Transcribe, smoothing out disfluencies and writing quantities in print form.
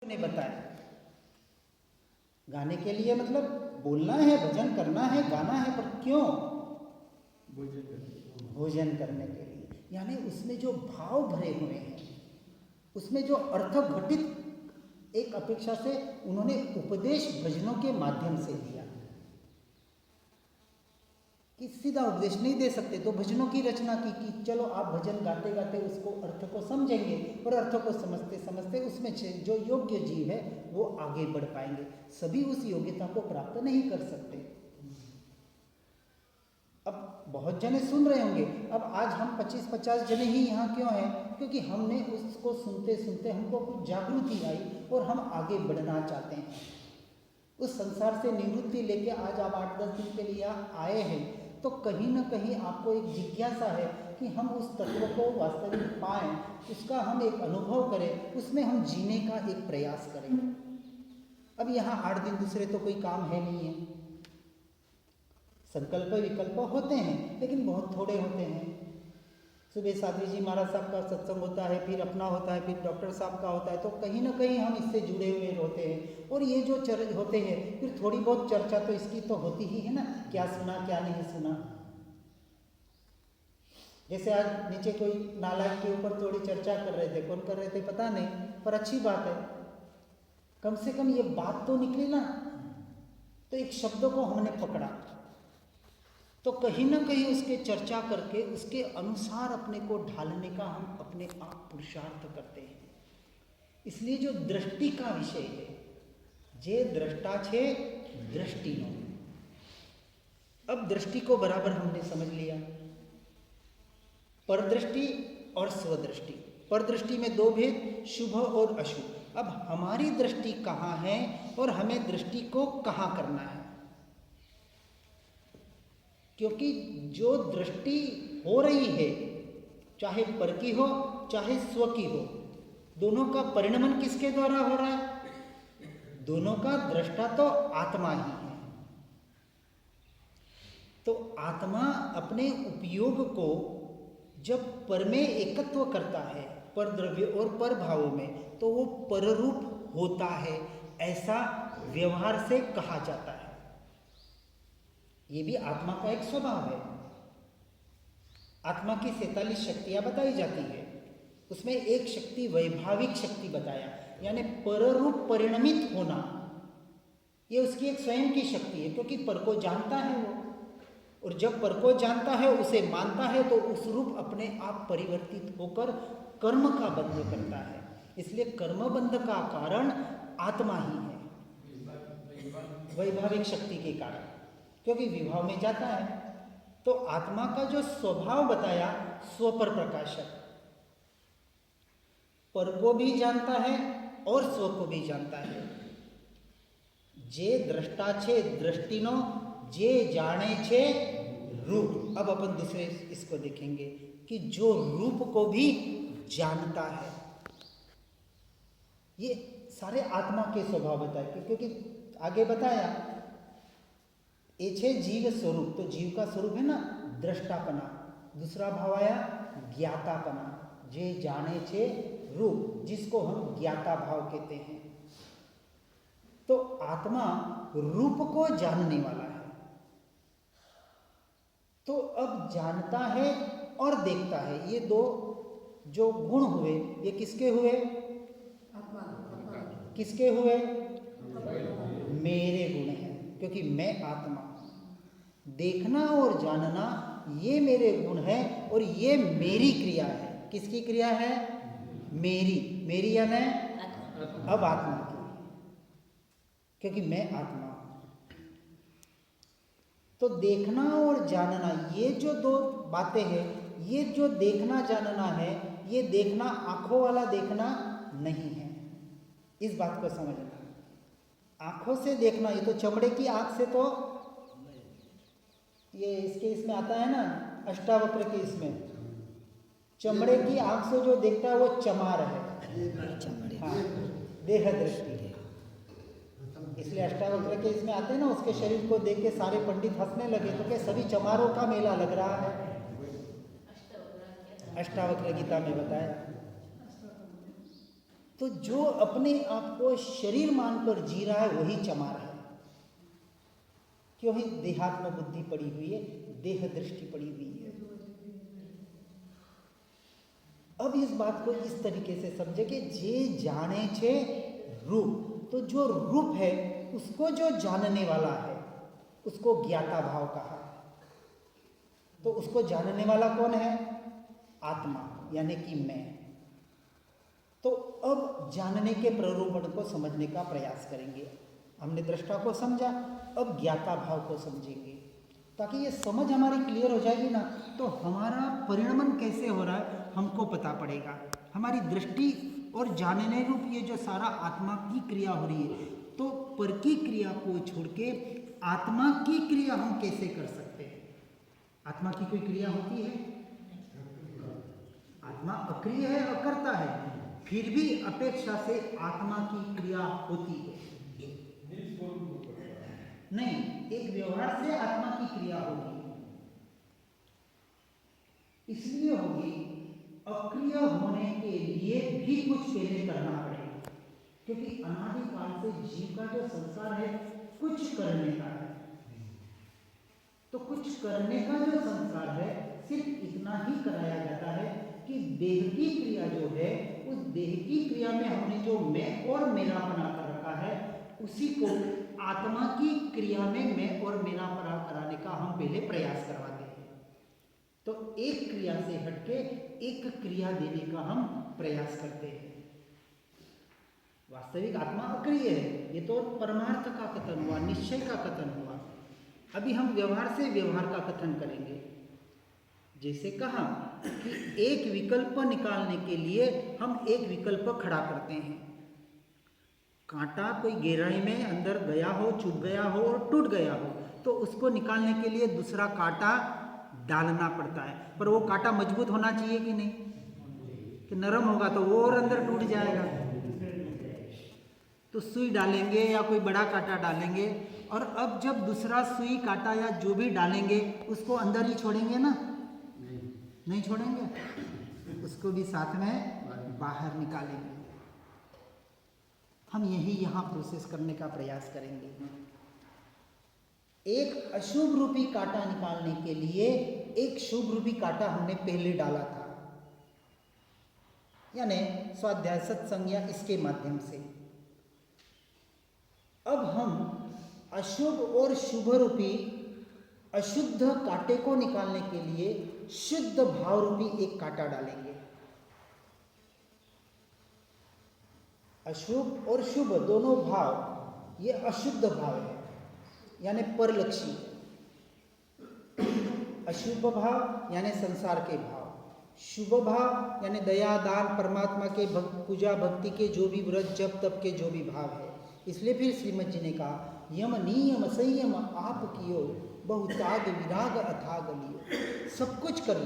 ने बताया। गाने के लिए मतलब बोलना है, भजन करना है, गाना है, पर क्यों? भोजन करने के लिए। यानी उसमें जो भाव भरे हुए हैं, उसमें जो अर्थ घटित एक अपेक्षा से उन्होंने उपदेश भजनों के माध्यम से दिया कि सीधा उपदेश नहीं दे सकते तो भजनों की रचना की कि चलो आप भजन गाते गाते उसको अर्थ को समझेंगे और अर्थ को समझते समझते उसमें जो योग्य जीव है वो आगे बढ़ पाएंगे। सभी उस योग्यता को प्राप्त नहीं कर सकते। अब बहुत जने सुन रहे होंगे, अब आज हम 25-50 जने ही यहाँ क्यों हैं? क्योंकि हमने उसको सुनते सुनते हमको कुछ जागृति आई और हम आगे बढ़ना चाहते हैं। उस संसार से निवृत्ति लेके आज आप 8-10 दिन के लिए आए हैं तो कहीं ना कहीं आपको एक जिज्ञासा है कि हम उस तत्व को वास्तविक पाएं, उसका हम एक अनुभव करें, उसमें हम जीने का एक प्रयास करें। अब यहाँ 8 दिन दूसरे तो कोई काम है नहीं है, संकल्प विकल्प होते हैं लेकिन बहुत थोड़े होते हैं। सुबह साध्वी जी महाराज साहब का सत्संग होता है, फिर अपना होता है, फिर डॉक्टर साहब का होता है, तो कहीं ना कहीं हम इससे जुड़े हुए होते हैं। और ये जो होते हैं फिर थोड़ी बहुत चर्चा तो इसकी तो होती ही है ना, क्या सुना क्या नहीं सुना। जैसे आज नीचे कोई नालायक के ऊपर थोड़ी चर्चा कर रहे थे, कौन कर रहे थे पता नहीं, पर अच्छी बात है, कम से कम ये बात तो निकली ना, तो एक शब्द को हमने पकड़ा, तो कहीं ना कहीं उसके चर्चा करके उसके अनुसार अपने को ढालने का हम अपने आप पुरुषार्थ करते हैं। इसलिए जो दृष्टि का विषय है, जे दृष्टा छे दृष्टि नो। अब दृष्टि को बराबर हमने समझ लिया, परदृष्टि और स्वदृष्टि। परदृष्टि में दो भेद, शुभ और अशुभ। अब हमारी दृष्टि कहाँ है और हमें दृष्टि को कहाँ करना है? क्योंकि जो दृष्टि हो रही है, चाहे पर की हो चाहे स्व की हो, दोनों का परिणमन किसके द्वारा हो रहा है? दोनों का दृष्टा तो आत्मा ही है। तो आत्मा अपने उपयोग को जब पर में एकत्व करता है, पर द्रव्य और पर भावों में, तो वो पररूप होता है, ऐसा व्यवहार से कहा जाता है। ये भी आत्मा का एक स्वभाव है। आत्मा की 47 शक्तियां बताई जाती है, उसमें एक शक्ति वैभाविक शक्ति बताया, यानी पररूप परिणमित होना, ये उसकी एक स्वयं की शक्ति है, क्योंकि पर को जानता है वो, और जब पर को जानता है, उसे मानता है, तो उस रूप अपने आप परिवर्तित होकर कर्म का बंध करता है। इसलिए कर्म बंध का कारण आत्मा ही है, वैभाविक शक्ति के कारण, क्योंकि विभाव में जाता है। तो आत्मा का जो स्वभाव बताया, स्वपर प्रकाशक, पर को भी जानता है और स्व को भी जानता है। जे दृष्टा छे दृष्टिनो, जे जाने छे रूप। अब अपन दूसरे इसको देखेंगे कि जो रूप को भी जानता है, ये सारे आत्मा के स्वभाव बताए, क्योंकि आगे बताया ये छे जीव स्वरूप, तो जीव का स्वरूप है ना दृष्टापना। दूसरा भाव आया ज्ञातापना, जे जाने छे रूप, जिसको हम ज्ञाता भाव कहते हैं। तो आत्मा रूप को जानने वाला है। तो अब जानता है और देखता है, ये दो जो गुण हुए, ये किसके हुए? किसके हुए? मेरे गुण हैं, क्योंकि मैं आत्मा। देखना और जानना ये मेरे गुण है और ये मेरी क्रिया है। किसकी क्रिया है? मेरी। मेरी यानी अब आत्मा की, क्योंकि मैं आत्मा हूं। तो देखना और जानना, ये जो दो बातें हैं, ये जो देखना जानना है, ये देखना आंखों वाला देखना नहीं है। इस बात को समझना। आंखों से देखना, ये तो चमड़े की आंख से, तो ये इसके इसमें आता है ना अष्टावक्र के इसमें, चमड़े की आंख से जो देखता है वो चमार है। हाँ, देह दृष्टि है। इसलिए अष्टावक्र के इसमें आते हैं ना, उसके शरीर को देख के सारे पंडित हंसने लगे, तो क्या सभी चमारों का मेला लग रहा है? अष्टावक्र गीता में बताया। तो जो अपने आप को शरीर मानकर जी रहा है वही चमार है। क्यों ही देहात्म बुद्धि पड़ी हुई है, देह दृष्टि पड़ी हुई है। अब इस बात को इस तरीके से समझे कि जे जाने छे रूप, तो जो रूप है उसको जो जानने वाला है उसको ज्ञाता भाव कहा। तो उसको जानने वाला कौन है? आत्मा, यानी कि मैं। तो अब जानने के प्ररूपण को समझने का प्रयास करेंगे। हमने दृष्टा को समझा, अब ज्ञाता भाव को समझेंगे, ताकि ये समझ हमारी क्लियर हो जाएगी ना, तो हमारा परिणमन कैसे हो रहा है हमको पता पड़ेगा। हमारी दृष्टि और जानने रूप ये जो सारा आत्मा की क्रिया हो रही है, तो पर की क्रिया को छोड़ के आत्मा की क्रिया हम कैसे कर सकते हैं? आत्मा की कोई क्रिया होती है? आत्मा अक्रिय है, अकर्ता है, फिर भी अपेक्षा से आत्मा की क्रिया होती है। नहीं, एक व्यवहार से आत्मा की क्रिया होगी, इसलिए होगी अक्रिय होने के लिए भी कुछ पहले करना पड़ेगा, क्योंकि अनादिकाल से जीव का जो संस्कार है कुछ करने का है। तो कुछ करने का जो संस्कार है सिर्फ इतना ही कराया जाता है कि देह की क्रिया जो है, उस देह की क्रिया में हमने जो मैं और मेरापना कर रखा है, उसी को आत्मा की क्रिया में मैं और मेरापना कराने का हम पहले प्रयास करवाते हैं। तो एक क्रिया से हटके एक क्रिया देने का हम प्रयास करते हैं। वास्तविक आत्मा अक्रिय है, ये तो परमार्थ का कथन हुआ, निश्चय का कथन हुआ। अभी हम व्यवहार से व्यवहार का कथन करेंगे। जैसे कहा कि एक विकल्प निकालने के लिए हम एक विकल्प खड़ा करते हैं। कांटा कोई गहराई में अंदर गया हो, चुभ गया हो और टूट गया हो, तो उसको निकालने के लिए दूसरा कांटा डालना पड़ता है। पर वो कांटा मजबूत होना चाहिए कि नहीं? कि नरम होगा तो वो और अंदर टूट जाएगा। तो सुई डालेंगे या कोई बड़ा कांटा डालेंगे, और अब जब दूसरा सुई कांटा या जो भी डालेंगे उसको अंदर ही छोड़ेंगे ना? नहीं छोड़ेंगे, उसको भी साथ में बाहर निकालेंगे। हम यही यहाँ प्रोसेस करने का प्रयास करेंगे। एक अशुभ रूपी कांटा निकालने के लिए एक शुभ रूपी कांटा हमने पहले डाला था, यानी स्वाध्याय सत्संग या इसके माध्यम से। अब हम अशुभ और शुभ रूपी अशुद्ध कांटे को निकालने के लिए शुद्ध भाव रूपी एक कांटा डालेंगे। अशुभ और शुभ दोनों भाव ये अशुद्ध भाव है, यानी परलक्षी। अशुभ भाव यानी संसार के भाव, शुभ भाव यानी दया दान परमात्मा के पूजा भक्ति के जो भी व्रत जप तप के जो भी भाव है। इसलिए फिर श्रीमद जी ने कहा, यम नियम संयम आप कियो, बहुताग विराग अथाग लियो। सब कुछ कर